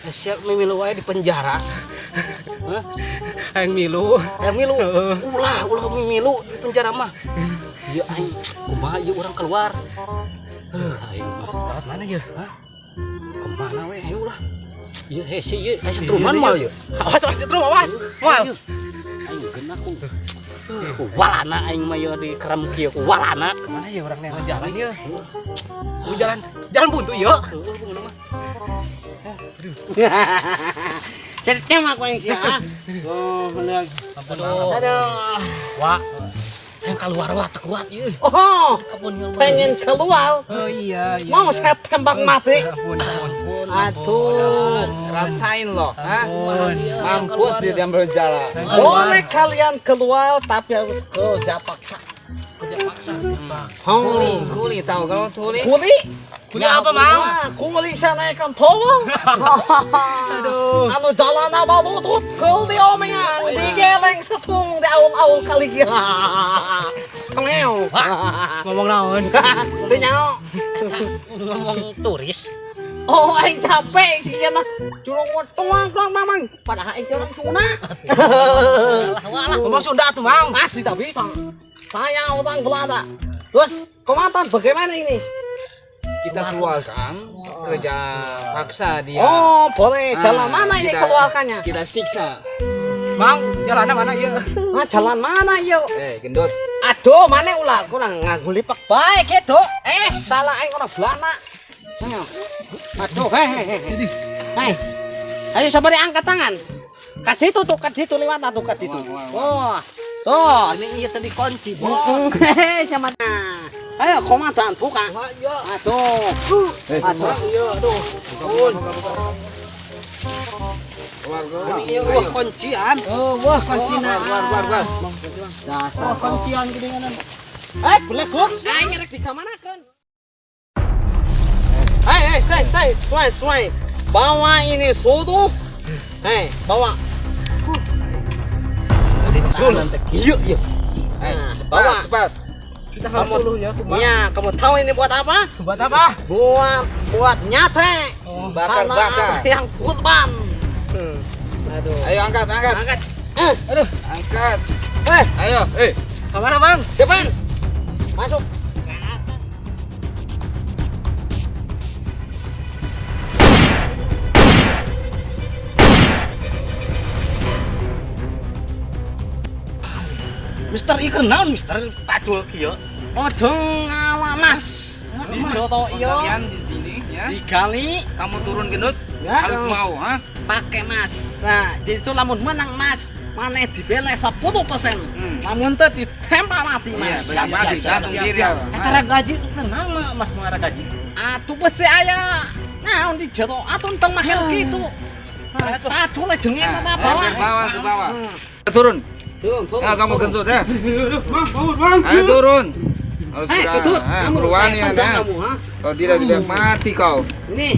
Siap memilu wae di penjara. Hayang milu. Hayang milu. Ulah memilu di penjara mah. Ya aing kumaha ieu urang keluar. Aing mah mana ya? Kemana we ayo ulah. Ieu hese ieu setruman mal ieu. Awas setrum awas. Mal. Aing geuna ku. Walana aing mah ieu di kerem kieu ku walana. Mana ya urang jalan ieu? Jalan buntu ieu. Ceritanya mah aku yang siapa? Oh, bener. Aduh. Wah, yang keluar wah kuat ya. Oh, pengen keluar. oh iya. Mau saya tembak mati. Ampun. Aduh, Rasain loh, mampus di dalam berjalan. boleh kalian keluar tapi harus kerja paksa. Kuli tahu kalau kuli? Kuli? Kuli apa, Mang? Wah, kuli saya naikkan towel. Aduh. Anu jalan apa lutut kuli omengan digeleng setung di awal-awal kali gila. Tengeu. Ngomong naon? Teu nyaho. Ngomong turis. Oh, aing capek sih ya mah. Curang tuang mamang. Padahal aing curang Sunda. Ngomong Sunda tuh, Mang. Ah, tidak bisa. Saya orang Belanda. Terus, komandan bagaimana ini? Kita keluarkan kerja paksa dia. Oh, boleh. Jalan mana ini kita- keluarkannya? Kita siksa. Mang, jalannya mana ieu? Ah, jalan mana yuk? Gendut. Aduh, mana ulah kurang nganggo lipak baik itu. Salah aing orang Belanda. Aduh, hei. Ayo sabari angkat tangan. Kat situ tuh, kat situ lewat tuh, kat situ. Wah. Tuh, Ini ieu tadi kunci, Bos. sama. Ayo komandan buka. Aduh. Aduh. Ini ieu wah kuncian. Oh, wah kuncina. Keluar. Dasar Kuncian gede nganan. boleh kok. Aing ngerek di kamanakeun. Sway. Bawa ini sudu. Bawa. Yuk. Bawa. Cepat. Kita harus dulu ya, Ya, kamu tahu ini buat apa? Buat apa? Buat nyate. Bakar. Yang kurban. Ayo angkat. Angkat. Angkat. Eh, Ayo. Kemana, Mang? depan. Masuk. Mister ieu naon Mister pacul kieu? Ojo ngalamas. Dijoto iyo. Kalian di sini ya. Digali Kamu turun gendut. Ya. Harus mau, ha? pakai mas. Nah, jadi itu lamun menang mas, mana dibelek 10%. Lamun teu ditempa mati mas. Iya, mati, gantung diri. Antara gaji tenang mah Mas mengarah gaji. Atuh besi aya. Nah, di joto atuh teng mahel gitu. Pacul le dengin Nah, eta ke bawa. bawah. Turun. Turun. Nah, kamu gendut ya. Mang, bangun. Ayo turun. Harus Ketut, kamu berani ya. pegang kamu, ha? Kalau tidak mati kau. Ini.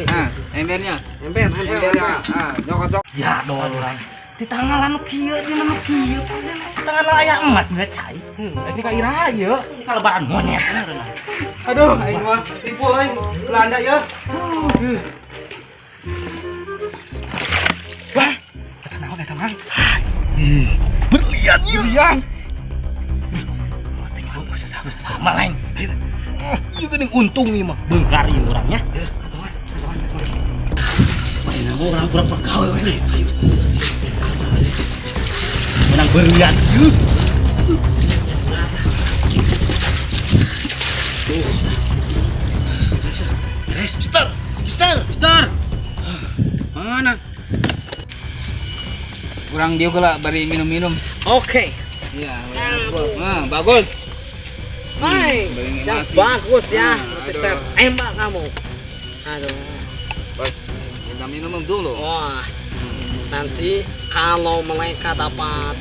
Nah, embernya. Ember. Nyokot. Ya doang urang. Di tangan kieu di mana kieu. Di tangan aya emas nggak cai. Ini ka ira ieu. Kalebaran monyet. Aduh, aing mah tipu aing. Belanda ya. Wah, eta Mang. Berlian ieu. Yang Sama lain. Ieu geuning untung ieu mah. Beungkar ieu urangnya. Mainan orang kurang pergawe we. Ayo. Menang berlian ieu. Beres, Mister. Mana? Kurang dia lah bari minum-minum. Oke. Iya, bagus. Hai. Beli Yang nasi. bagus ya. Aduh. Nanti saya tembak kamu. Aduh. Pas kita minum dulu. Wah. Nanti kalau mereka dapat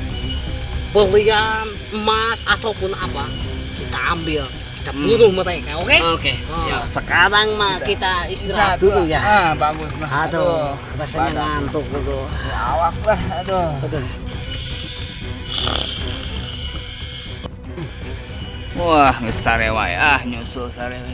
berlian, emas ataupun apa, kita ambil, kita bunuh mereka, oke? Oke, Oh, sekarang mah kita istirahat dulu ya. Bagus lah. Aduh, rasanya badan. ngantuk dulu. Awak lah, aduh. Wah, geus sarewa ya. Nyusul sarewa.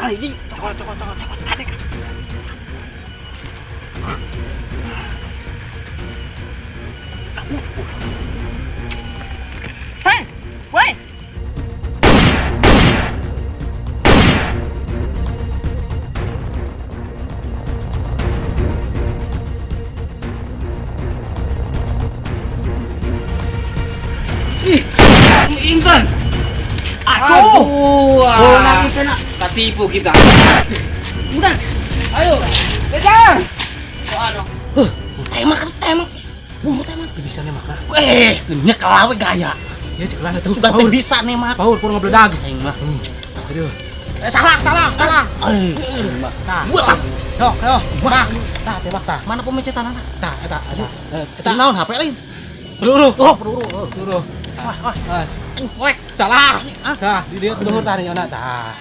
Salah hiji. Cokot. Kadek. Hei, woi. Intan. Aduh. Bola kita nak ketipu kita. Udah. Ayo, kejar. Tembak. Bisa nih maka. Nya kelawe gaya. Ya cek lah terus Sudah bisa nembak. Paur kurang ngabledag. Aing mah. Aduh. Salah. Buat. Yo. Mak. Tah tembak tah. Mana pemecetan anak? Tah eta. Eta naon HP lain? Peluru. Peluru. Wah. Wek. Salah. Tah, di dia peluru tah nih anak. Tah.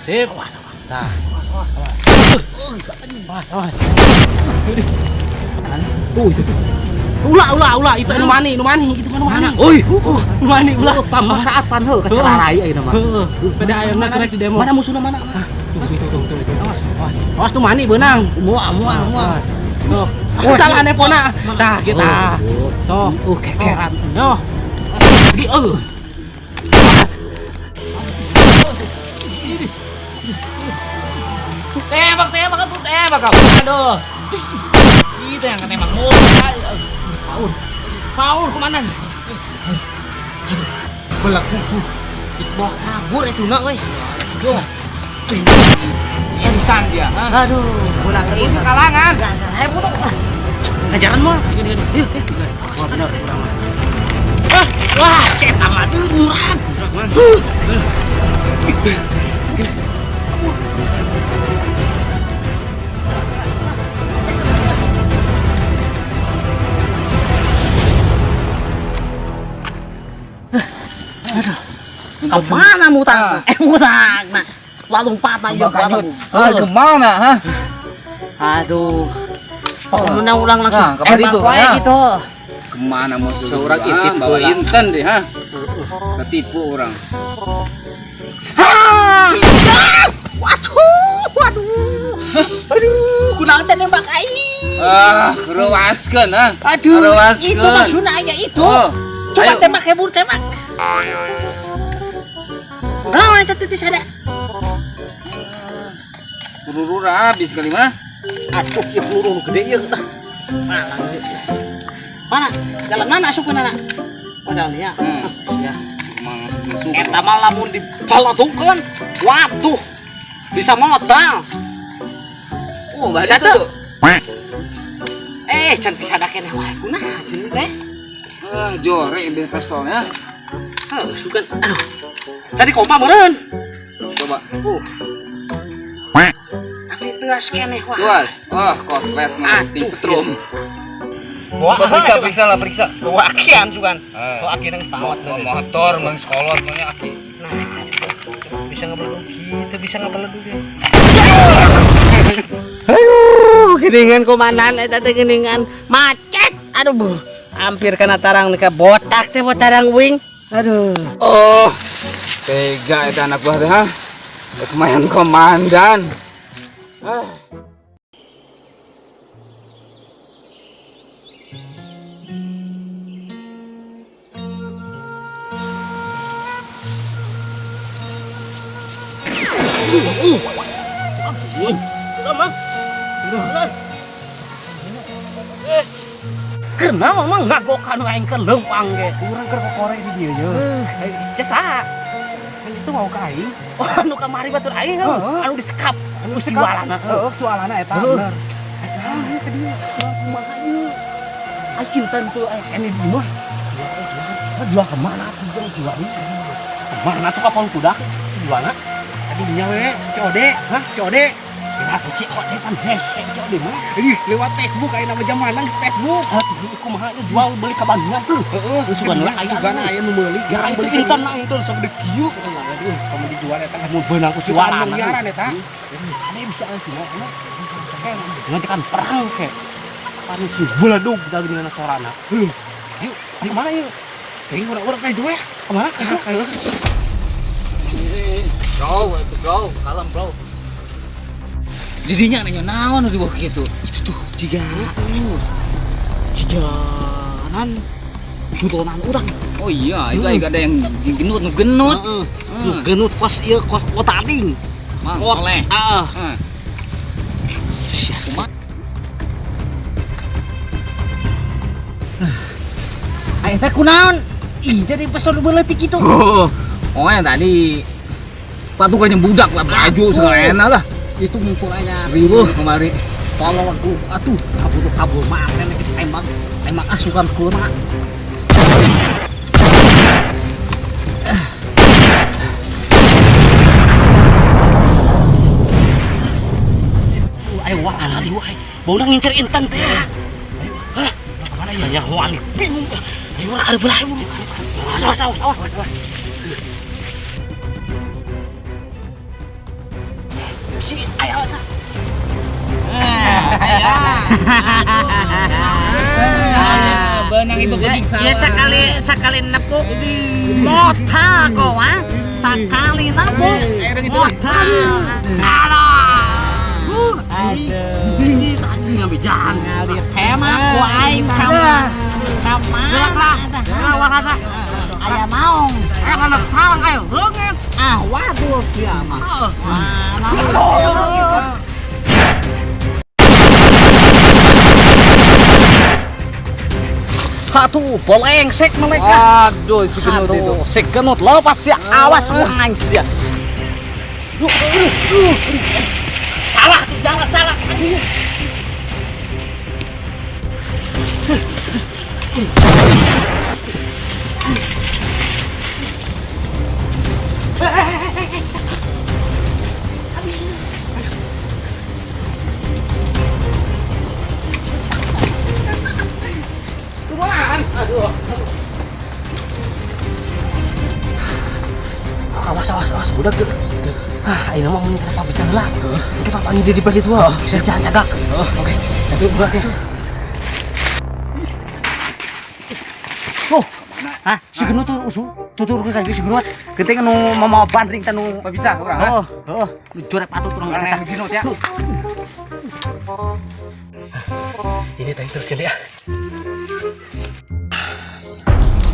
Sip. Tah. Awas. Itu. Ulah itu nu mani itu kan mani. Oi. Mani ulah. Pamang saat panheul ka celarai ayeuna mah. Pada ayeuna kerek di demo. Mana musuhna mana? Tuh. Awas tuh mani beunang. Mual. Tuh. Salah nepona. Tah kita. So, kekeran. Yo. Di Tembak kau. Aduh. Itu yang ketembak mulu. Paul kemana? Belak kuku. Iqbal kabur itu nak euy. Yo. Intan dia. Aduh, budak Ini kalangan. ngajaran mah. Gini. Wah benar kurang mah. Wah, setan mah murah. Kemana mutang? Mutang. Lalu patah ya Makanya, kemana, ha? Aduh. Ulang langsung. Nah, kapan itu, wae ya? gitu. Kemana mau seorang intip bawa Intan deh, ha? Ketipu orang. Waduh, kunaon can nembak aing. Kerewaskeun, ha? Aduh, Kerewaskeun. itu maksudnya aya itu. Oh, Coba ayo. tembak hebur tembak. Nah, itu titis ada. Peluru habis kali mah. Aduh, ya peluru nu gede ya. Malang dia. Mana? Jalan mana asup kana? Oh, jalan ya. Ya. Masuk. Eta mah lamun dipalotukeun. Waduh. Bisa modal. Oh, bari Satu. tuh. Can bisa ada kene wae. Kunaha cenah teh? Jore ambil pistolnya. Sugan. Aduh. Jadi koma meureun. Coba. Tapi tengah kene wah. Luas. Oh, koslet Aduh, nanti setrum. Wah, Periksa. wakian sugan. Oh, aki nang tawat motor, mang sekolot mangnya aki. Nah, bisa ngebeleduk gitu, bisa ngebeleduk ya. Aduh, geningan komandan eta teh geningan macet. Aduh, Bu. Hampir kena tarang nika botak teh botarang wing. Aduh. Oh, tega itu anak buah teh, ha? Kemayan komandan. Karena memang ngagokan aing ke lempang ge. Urang keur kokore di dieu ye. Sesa. Itu mau ka aing. Oh, anu kamari batur aing anu disekap. Anu siwalana. Heeh, soalana eta bener. Kumaha ieu? Aing Intan tuh kene di mah. Jual kemana tuh jual ini? Kemana tuh kapal kuda? Jualna? Tadi dinya we, COD. Hah, COD? Kira tuh COD kan hashtag COD mah. Lewat Facebook aya nama jamanan di Facebook. Aduh, kumaha ieu jual beli ka Bandung tuh. Heeh, Sugan we aya sugana aya nu meuli. Ya aing beli Intan mah itu sok de kieu. Aduh, kamu dijual eta Mun beunang ku siwalan. miliaran eta. Ane bisa semua. Nanti kan perang ke. Anu si beledug kita dengan sorana. Yuk, di mana yuk? Teuing urang-urang kayak duwe. Kemana? Bro, kalem bro. Didinya nanya naon di bawah gitu. Itu tuh jika nan butonan urang. Oh iya, itu ada yang genut genut. Genut kos ieu kos potading. Mang oleh. Heeh. Ayo teh kunaon? Ih, jadi pesor beuletik itu. Oh yang tadi patukannya budak lah baju segala enak lah. Itu mumpung aja Ribuh kemari. kalau aku kabur makan kita tembak asukan kuna. Ayo wah anali wah. Bau nang ngincer intan teh. Hah? Mana ya wani bingung. Ayo ada belah. Awas. Si ayo. Benang ibu kucing Ya sekali nepuk mota kok sekali nepuk mota. Sisi tadi ngambil jalan Di tema ku aing kamana aya naong anak sarang ayo leungit. waduh sia mah Hatuh, bolengsek mereka. Aduh, si genut itu. Si genut lepas ya, awas urang sia. Salah, jangan salah. Awas, budak tuh. Ini mah mun apa bisa lah. Kita papangi di balik tuh. Bisa jangan cagak. Oke. Tapi budak itu. Si genut tuh usu tutur ke si genut. Genteng nu mau bantring tanu Bisa urang. Juara patut urang Orang yang genut ya. Ini tadi terus kali ya.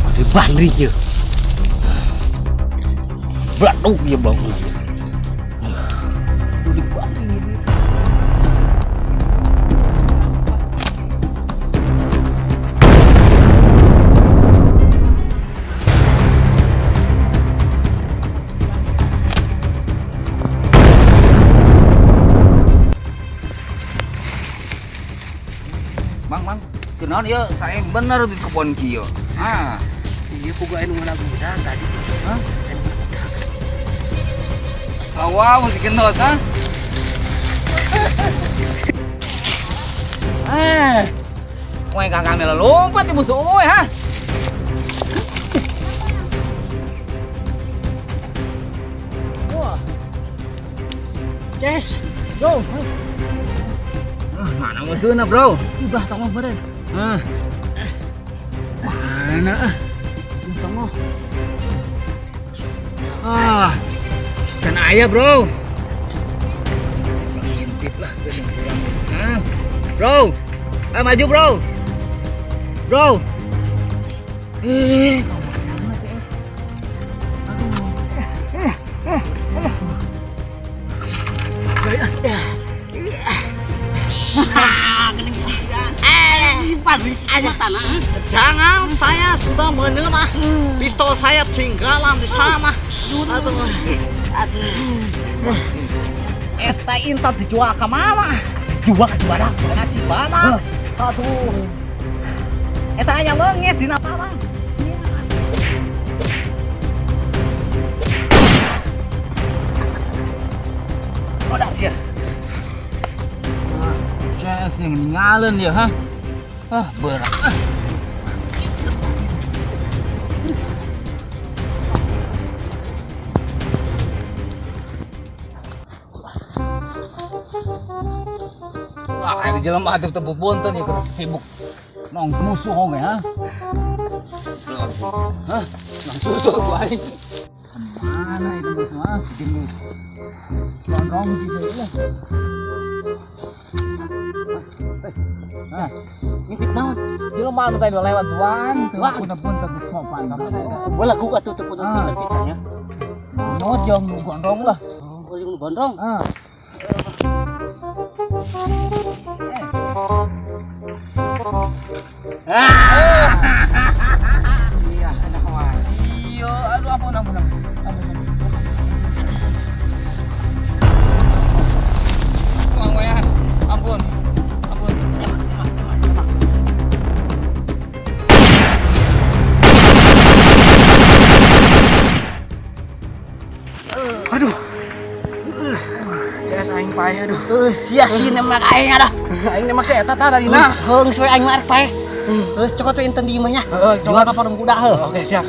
Ada bantring ya. Bladuk ya bau. Mang, kenaon ya saya bener di kebun kieu. Iya boga anu ngalah budak tadi. Sawah masih genut Kowe kakang lompat di musuh we Ces, go. Mana musuhnya, Bro? Ubah tong beren. Mana? Tunggu. Can ayah, Bro. Ngintip lah Bro. Maju, Bro. Bro. Jangan, saya sudah menyerah. Pistol saya tinggalan di sana. Eta intan dijual ke mana? Jual ke Cibadak. Ke Cibadak. Aduh. Eta hanya leungit di Nataran. Udah sih. Ces yang ninggalin ya, berat. Wah, ada jalan mati tebu bonten ya kerja sibuk nong musuh hong ya. Langsung tuh gua ini. Kemana itu musuh? Begini. Nong juga ya. Ngintip naon? Jelema anu teh lewat tuan, pun teu sopan. Bola gua tutup pisannya. Not jong gondong lah. Oh, yang gondrong. Iya, ada kawan. Iya, aduh ampun. Ampun. Aing pae aduh. Sia-sia nemak aing ada. Aing nemak saya eta tadi nah. Heung supaya aing marek pae. Cokot we inten di imahnya. Heeh, Coba ka parung kuda heuh. Oke, siap.